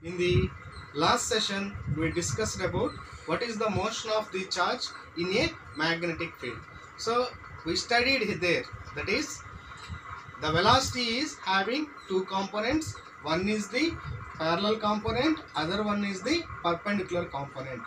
In the last session, we discussed about what is the motion of the charge in a magnetic field. So, we studied there, that is, the velocity is having two components. One is the parallel component, other one is the perpendicular component.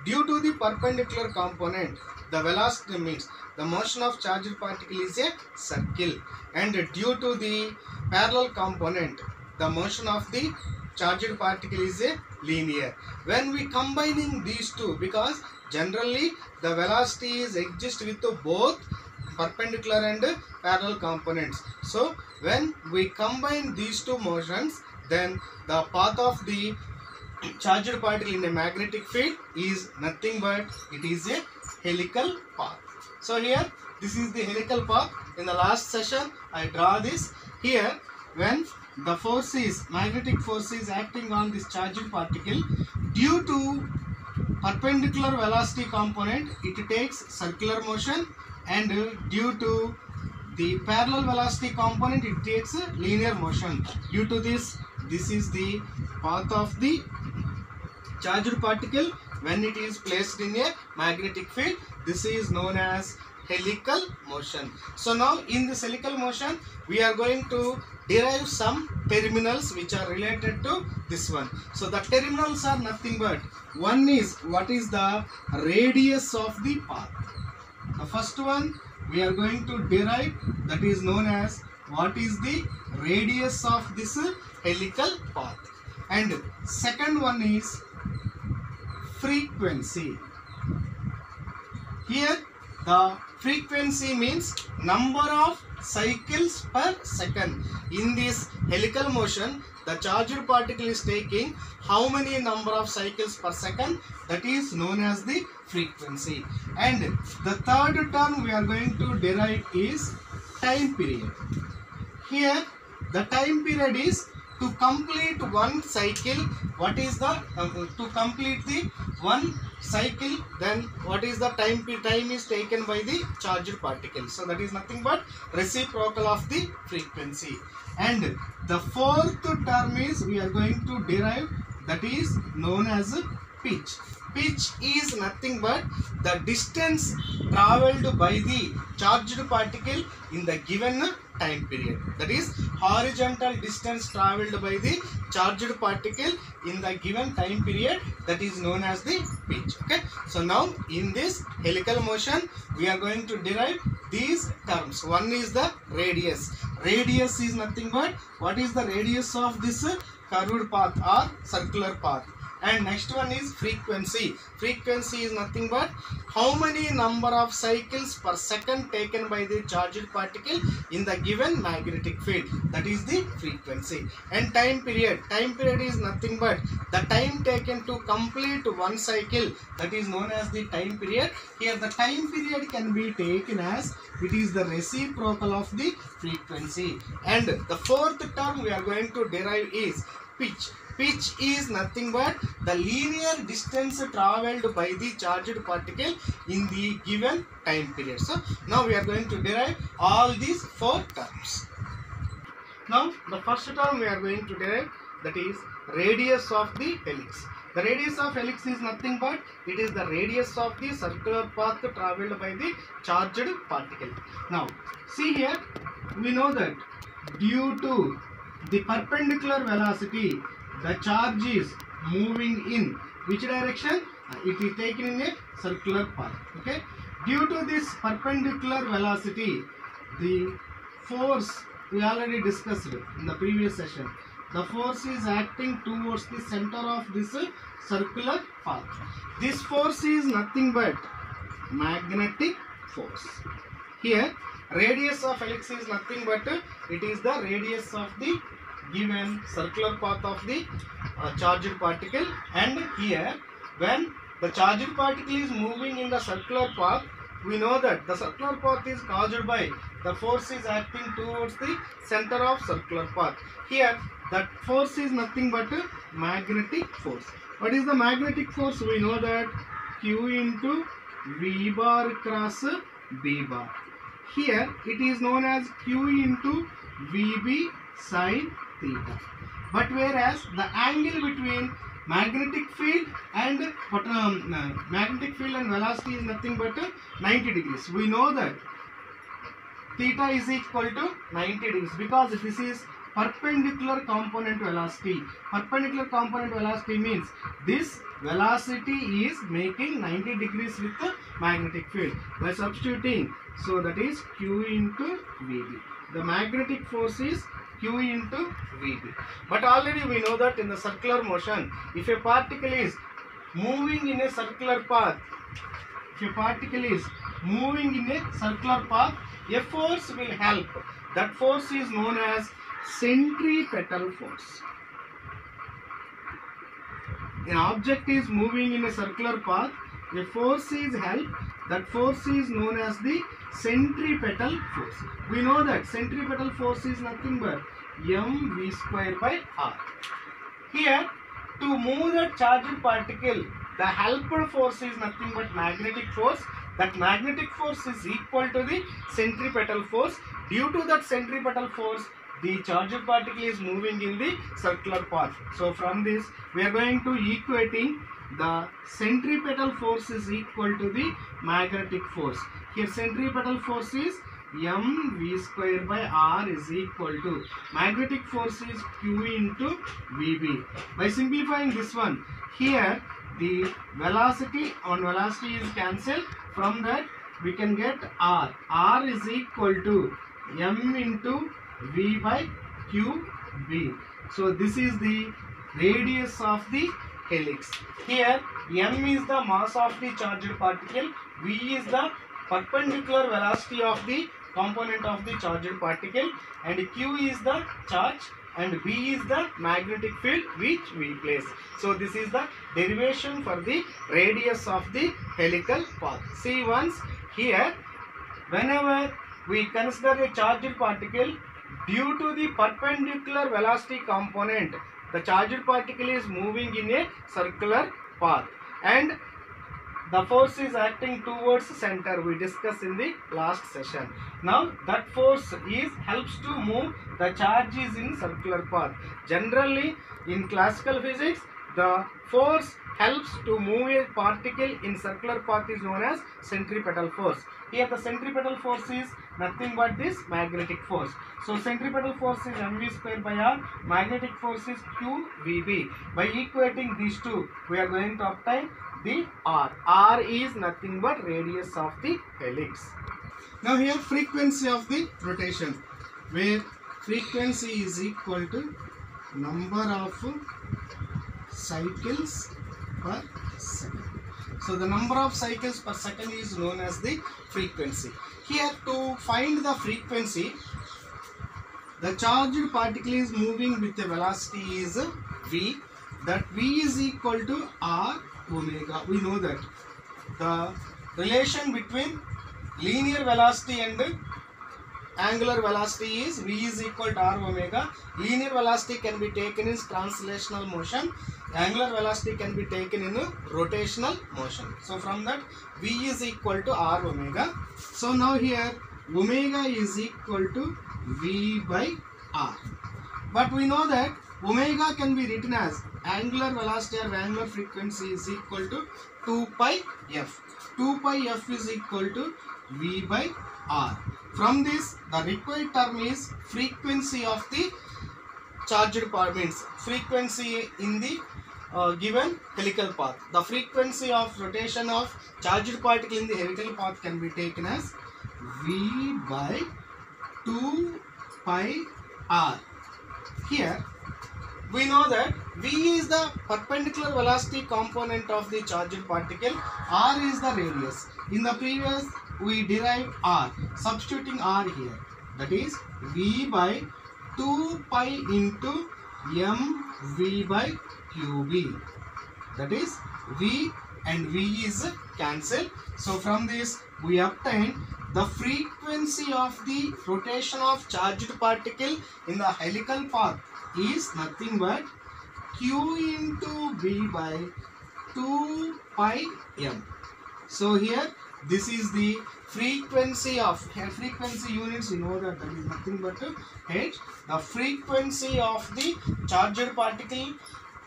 Due to the perpendicular component, the velocity means the motion of charged particle is a circle, and due to the parallel component, the motion of the charged particle is a linear. When we combining these two, because generally the velocity is exist with both perpendicular and parallel components. So when we combine these two motions, then the path of the charged particle in a magnetic field is nothing but it is a helical path. So here this is the helical path. In the last session I draw this. Here when the force is magnetic force is acting on this charged particle, due to perpendicular velocity component it takes circular motion, and due to the parallel velocity component it takes linear motion. Due to this is the path of the charged particle when it is placed in a magnetic field. This is known as helical motion. So now in this helical motion we are going to derive some terminals which are related to this one. So the terminals are nothing but, one is what is the radius of the path. The first one we are going to derive, that is known as what is the radius of this helical path, and second one is frequency. Here the frequency means number of cycles per second. In this helical motion the charged particle is taking how many number of cycles per second, that is known as the frequency. And the third term we are going to derive is time period. Here the time period is to complete one cycle. What is the to complete the one cycle, then what is the time is taken by the charged particle. So that is nothing but reciprocal of the frequency. And the fourth term is we are going to derive, that is known as pitch. Pitch is nothing but the distance travelled by the charged particle in the given time period. That is horizontal distance travelled by the charged particle in the given time period, that is known as the pitch. Okay. So now in this helical motion we are going to derive these terms. One is the radius. Radius is nothing but what is the radius of this curved path or circular path. And next one is frequency. Frequency is nothing but how many number of cycles per second taken by the charged particle in the given magnetic field, that is the frequency. And time period. Time period is nothing but the time taken to complete one cycle, that is known as the time period. Here the time period can be taken as it is the reciprocal of the frequency. And the fourth term we are going to derive is pitch. Pitch is nothing but the linear distance travelled by the charged particle in the given time period. So now we are going to derive all these four terms. Now the first term we are going to derive, that is radius of the helix. The radius of helix is nothing but it is the radius of the circular path travelled by the charged particle. Now see here, we know that due to the perpendicular velocity the charge is moving in which direction? It is taken in a circular path. Okay. Due to this perpendicular velocity, the force we already discussed in the previous session. The force is acting towards the center of this circular path. This force is nothing but magnetic force. Here radius of helix is nothing but it is the radius of the given circular path of the charged particle. And here when the charged particle is moving in the circular path, we know that the circular path is caused by the force is acting towards the center of circular path. Here that force is nothing but magnetic force. What is the magnetic force? We know that Q into V bar cross B bar. Here it is known as Q into VB sin theta. But whereas the angle between magnetic field and velocity is nothing but 90 degrees. We know that theta is equal to 90 degrees because this is perpendicular component velocity. Perpendicular component velocity means this velocity is making 90 degrees with the magnetic field. By substituting, so that is Q into Vb. The magnetic force is Q into Vb. But already we know that in the circular motion, if a particle is moving in a circular path, a force will help. That force is known as centripetal force. An object is moving in a circular path, a force is help. That force is known as the centripetal force. We know that centripetal force is nothing but mv square by r. Here, to move the charged particle, the helper force is nothing but magnetic force. That magnetic force is equal to the centripetal force. Due to that centripetal force, the charged particle is moving in the circular path. So from this, we are going to equating the centripetal force is equal to the magnetic force. Here centripetal force is mv square by r is equal to magnetic force is q into vb. By simplifying this one, here the velocity is cancelled. From that we can get r. R is equal to m into v by qb. So this is the radius of the helix. Here m is the mass of the charged particle, v is the perpendicular velocity of the component of the charged particle, and q is the charge, and b is the magnetic field which we place. So this is the derivation for the radius of the helical path. See once here, whenever we consider a charged particle, due to the perpendicular velocity component, the charged particle is moving in a circular path and the force is acting towards center. We discussed in the last session. Now that force helps to move the charges in circular path. Generally in classical physics, the force helps to move a particle in circular path is known as centripetal force. Here the centripetal force is nothing but this magnetic force. So centripetal force is mv square by r, magnetic force is qvb. By equating these two, we are going to obtain the r. R is nothing but radius of the helix. Now here frequency of the rotation, where frequency is equal to number of cycles per second. So the number of cycles per second is known as the frequency. Here to find the frequency, the charged particle is moving with the velocity is v. That v is equal to r omega. We know that the relation between linear velocity and angular velocity is v is equal to r omega. Linear velocity can be taken in translational motion. Angular velocity can be taken in rotational motion. So from that, v is equal to r omega. So now here omega is equal to v by r. But we know that omega can be written as angular velocity or angular frequency is equal to 2 pi f. 2 pi f is equal to v by r. From this, the required term is frequency of the charged part, means frequency in the given helical path. The frequency of rotation of charged particle in the helical path can be taken as v by 2 pi r. Here we know that v is the perpendicular velocity component of the charged particle, r is the radius. In the previous we derived r, substituting r here, that is v by 2 pi into mv by qb. That is v and v is cancelled. So from this we obtain the frequency of the rotation of charged particle in the helical path is nothing but q into b by 2 pi m. So here this is the frequency units, we know that is nothing but h. The frequency of the charged particle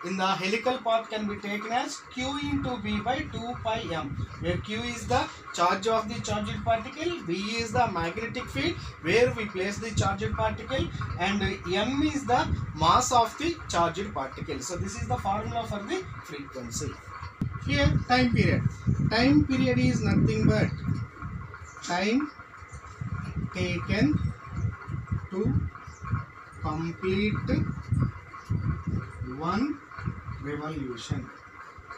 in the helical path can be taken as q into b by 2 pi m, where q is the charge of the charged particle, b is the magnetic field where we place the charged particle, and m is the mass of the charged particle. So this is the formula for the frequency. Here time period. Time period is nothing but time taken to complete one revolution.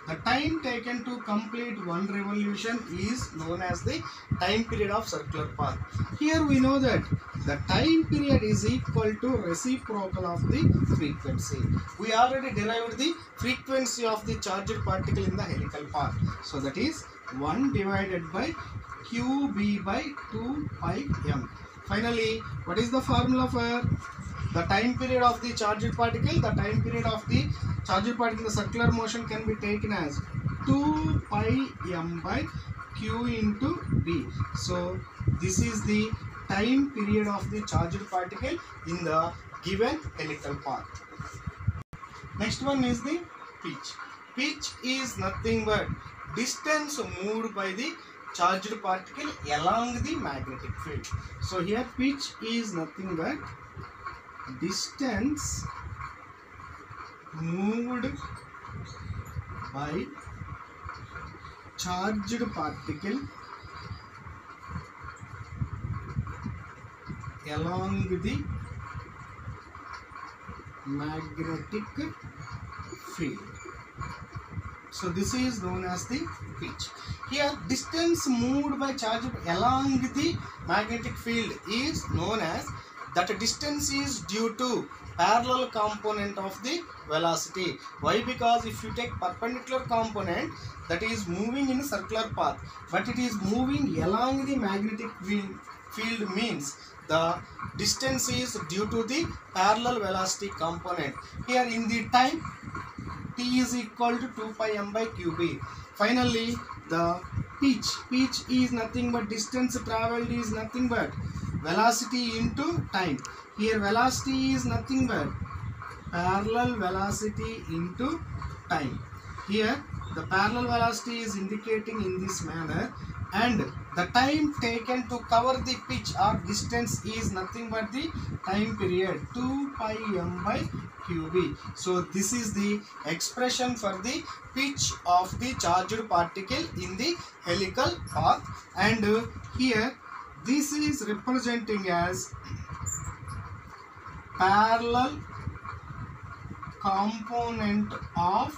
The time taken to complete one revolution is known as the time period of circular path. Here we know that the time period is equal to reciprocal of the frequency. We already derived the frequency of the charged particle in the helical path. So that is 1 divided by qb by 2 pi m. Finally, what is the formula for the time period of the charged particle? The time period of the charged particle in the circular motion can be taken as 2 pi m by q into b. So this is the time period of the charged particle in the given helical path. Next one is the pitch. Pitch is nothing but distance moved by the charged particle along the magnetic field. So here pitch is nothing but distance moved by charged particle along the magnetic field. So this is known as the pitch. Here distance moved by charge along the magnetic field is known as that distance is due to parallel component of the velocity. Why? Because if you take perpendicular component that is moving in a circular path, but it is moving along the magnetic field means the distance is due to the parallel velocity component. Here in the time, t is equal to 2 pi m by qb. Finally, the pitch is nothing but distance traveled is nothing but velocity into time. Here velocity is nothing but parallel velocity into time. Here the parallel velocity is indicating in this manner, and the time taken to cover the pitch or distance is nothing but the time period 2 pi m by qb. So this is the expression for the pitch of the charged particle in the helical path, and here this is representing as parallel component of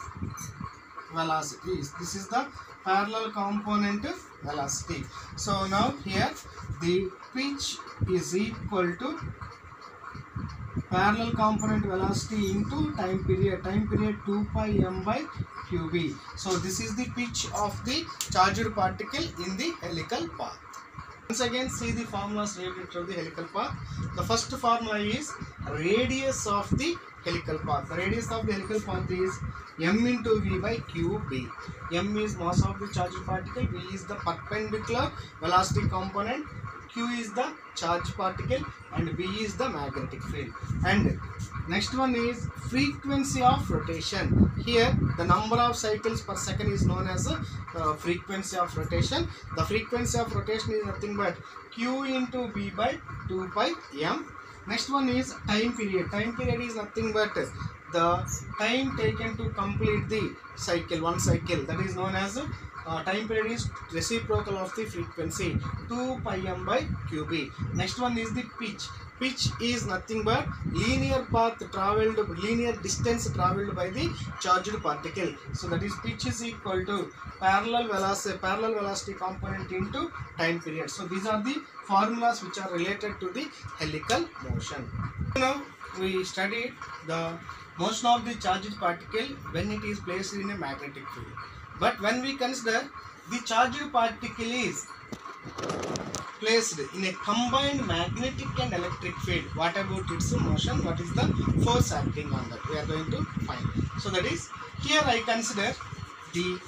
velocities. This is the parallel component of velocity. So now here the pitch is equal to parallel component velocity into time period 2 pi m by qb. So this is the pitch of the charged particle in the helical path. Once again, see the formulas related to the helical path. The first formula is radius of the helical path. The radius of the helical path is m into v by qb. M is mass of the charged particle, v is the perpendicular velocity component, q is the charged particle, and b is the magnetic field. And next one is frequency of rotation. Here the number of cycles per second is known as frequency of rotation. The frequency of rotation is nothing but q into b by 2 pi m. Next one is time period. Time period is nothing but the time taken to complete the cycle, one cycle, that is known as time period is reciprocal of the frequency 2 pi m by qb. Next one is the pitch. Pitch is nothing but linear path traveled, linear distance traveled by the charged particle. So that is pitch is equal to parallel velocity component into time period. So these are the formulas which are related to the helical motion. Now we studied the motion of the charged particle when it is placed in a magnetic field. But when we consider the charged particle is placed in a combined magnetic and electric field, what about its motion? What is the force acting on that? We are going to find. So that is, here I consider the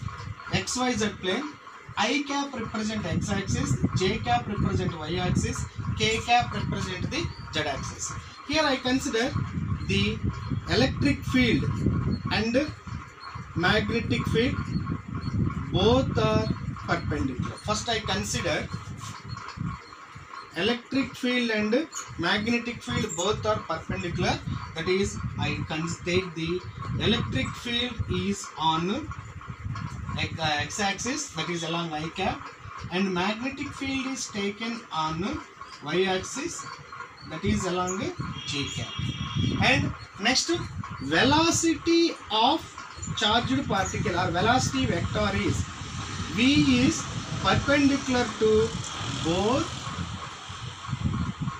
XYZ plane I cap represent x axis, j cap represent y axis, k cap represent the z axis. Here I consider the electric field and magnetic field, both are perpendicular. First I consider electric field and magnetic field, both are perpendicular. That is, I take the electric field is on x axis, that is along I cap, and magnetic field is taken on y axis, that is along j cap. And next, velocity of charged particle or velocity vector is v is perpendicular to both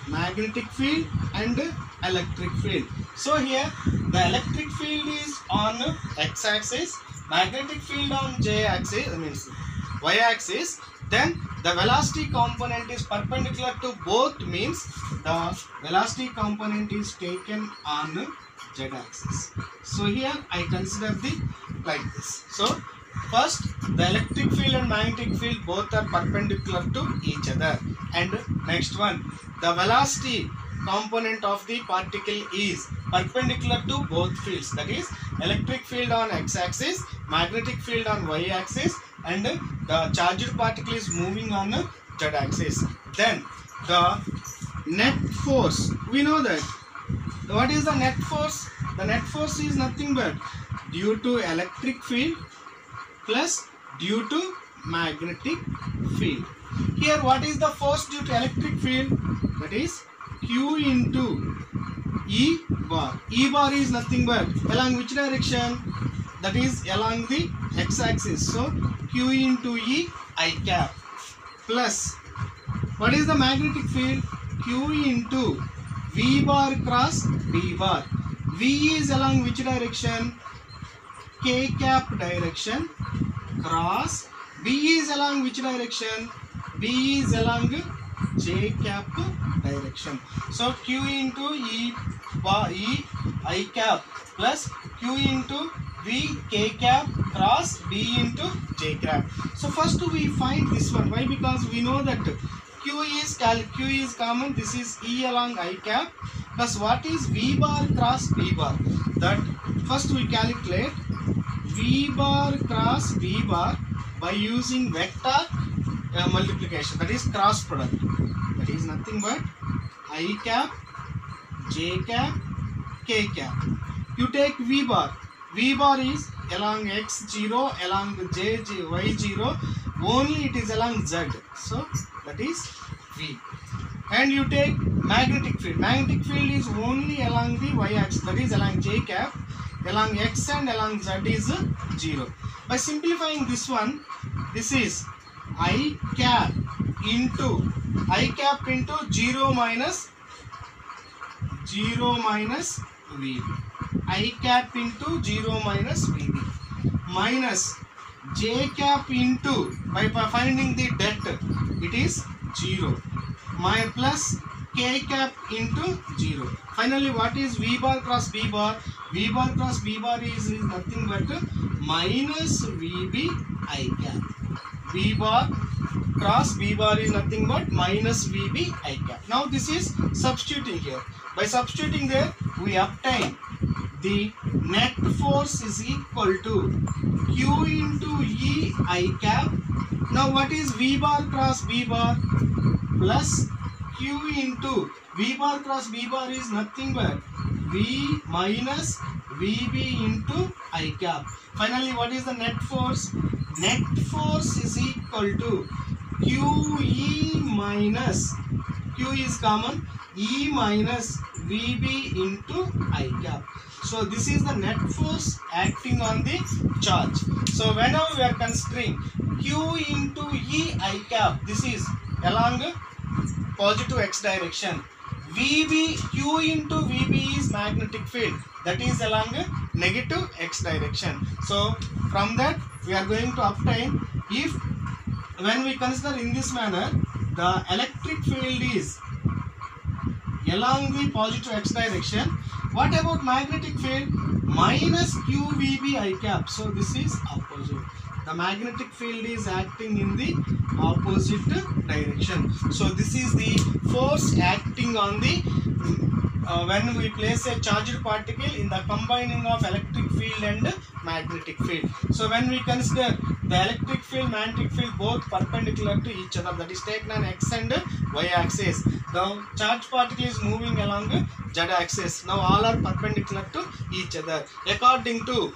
magnetic field and electric field. So here the electric field is on x axis, magnetic field on j axis, means y axis. Then the velocity component is perpendicular to both, means the velocity component is taken on z axis. So here I consider the like this. So first, the electric field and magnetic field both are perpendicular to each other. And next one, the velocity component of the particle is perpendicular to both fields. That is, electric field on x-axis, magnetic field on y-axis, and the charged particle is moving on z-axis. Then the net force, we know that. What is the net force? The net force is nothing but due to electric field plus due to magnetic field. Here what is the force due to electric field? That is Q into E bar. E bar is nothing but along which direction? That is along the x-axis. So Q into E I cap plus what is the magnetic field? Q into V bar cross B bar. V is along which direction? K cap direction cross B is along which direction? B is along J cap direction. So Q into E bar E I cap plus Q into V K cap cross B into J cap. So first we find this one. Why? Because we know that Q is common. This is E along I cap plus what is V bar cross B bar. That first we calculate V bar cross B bar by using vector multiplication, that is cross product. That is nothing but I cap, J cap, K cap. You take V bar. V bar is along x0, along y0, only it is along z. So that is V. And you take magnetic field. Magnetic field is only along the y-axis, that is along J cap, along x and along z is 0. By simplifying this one, this is I cap into 0 minus VB. I cap into 0 minus VB minus J cap into, by finding the det, it is 0, my plus K cap into 0. Finally, what is V bar cross B bar? V bar cross B bar is nothing but minus VB I cap. V bar cross B bar is nothing but minus VB I cap. Now this is substituting here. By substituting there, we obtain the net force is equal to Q into E I cap. Now what is V bar cross B bar? Plus Q into V bar cross B bar is nothing but V minus VB into I cap. Finally, what is the net force? Net force is equal to QE minus, Q is common, E minus VB into I cap. So this is the net force acting on the charge. So whenever we are considering Q into E I cap, this is along positive x direction. VB, Q into VB is magnetic field, that is along negative x direction. So from that we are going to obtain, if when we consider in this manner, the electric field is along the positive x direction. What about magnetic field? Minus QVB I cap. So this is opposite. the magnetic field is acting in the opposite direction. So this is the force acting on the when we place a charged particle in the combining of electric field and magnetic field. So when we consider the electric field, magnetic field both perpendicular to each other, that is taken on x and y axis. The charged particle is moving along z axis. Now all are perpendicular to each other. According to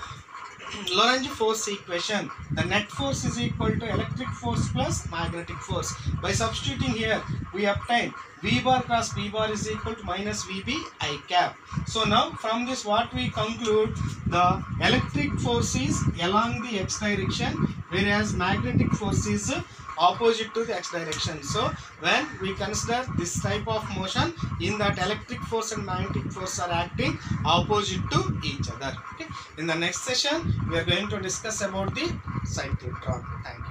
Lorentz force equation, the net force is equal to electric force plus magnetic force. By substituting here, we obtain V bar cross P bar is equal to minus VB I cap. So now from this what we conclude, the electric force is along the x direction, whereas magnetic force is opposite to the x direction. So when we consider this type of motion, in that electric force and magnetic force are acting opposite to each other. Okay. In the next session, we are going to discuss about the cyclotron. Thank you.